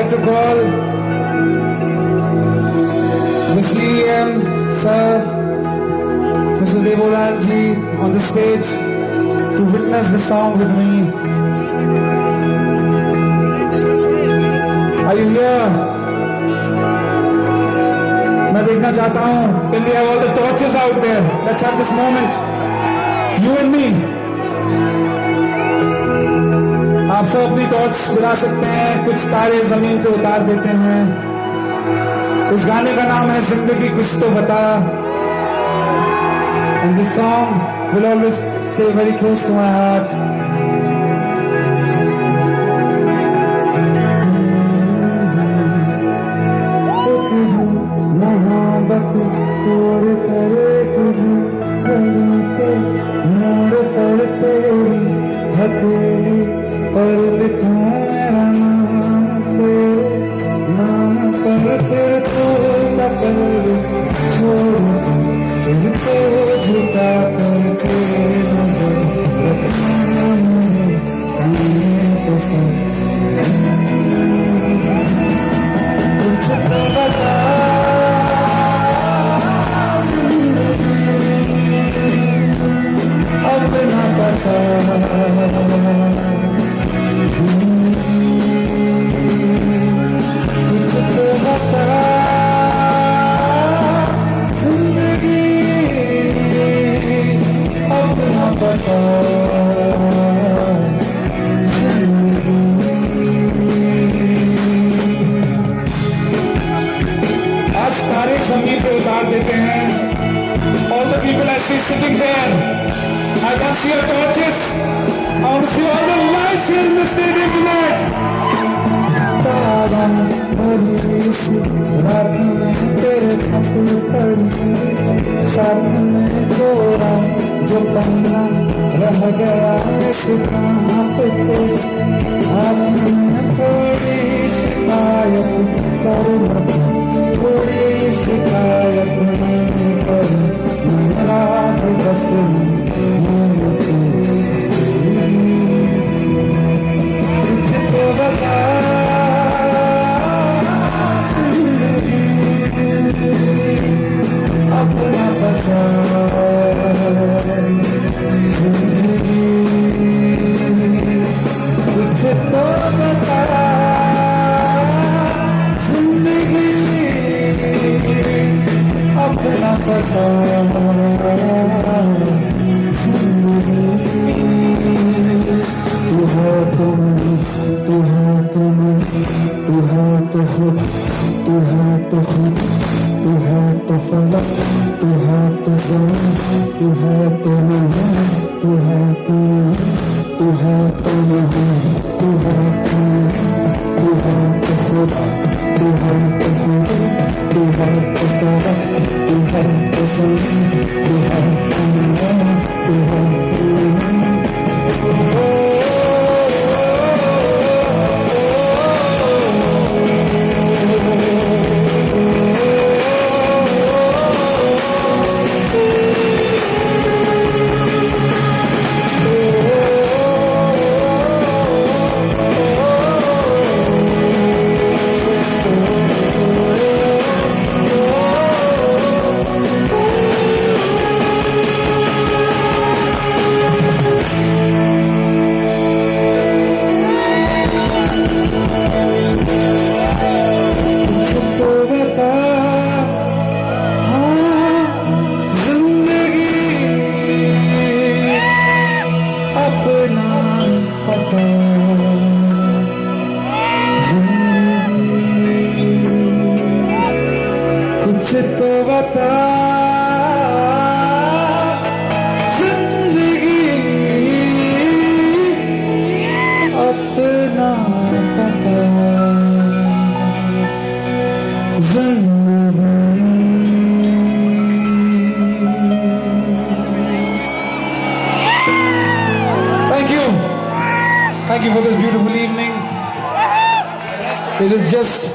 like to call the CM, Sir, Mr. Devolal ji on the stage to witness the song with me. Are you here? मैं देखना चाहता हूँ. Can we have all the torches out there? Let's have this moment. You and me. आप सब अपनी torch जला सकते हैं. कुछ तारे जमीन पे उतार देते हैं. इस गाने का नाम है जिंदगी कुछ तो बता. And this song will always stay very close to my heart. मोहब्बत और करे कुछ गली के मोड़ पर तेरी हथेली पर लिखूं मेरा नाम तेरे नाम पर फिर तो तकल छोड़ फिर तो झुका करके नजर रखना मुझे काने पसंद. कुछ तो बता अपना पता. कुछ तो बता जिंदगी अपना पता. आज तारे जमीन पे उतार देते हैं. All the people I see sitting there, I can see your torches. I want to see all the lights here in the stadium tonight. तारा भरी सी रात में तेरे खत पड़ी साथ में थोड़ा जो पन्ना रह गया इस कांप के हाथ में थोड़ी शिकायत कर थोड़ी शिकायत नहीं कर मेरा बस कुछ तो बता अपना बता. कुछ तो बता जिंदगी अपना पता. तू है तो मैं, तू है तो मैं, तू है तो खुद, तू है तो खुद, तू है तो फलक, तू है तो ज़मीन, तू है तो मैं, तू है तो मैं, तू है तो मैं, तू है तो मैं, तू है तो खुद, तू है तो खुद, तू है तो फलक, तू है तो ज़मीन, तू है तो मैं, तू है तो मैं. कुछ तो बता जिंदगी अपना पता. Thank you for this beautiful evening. It is just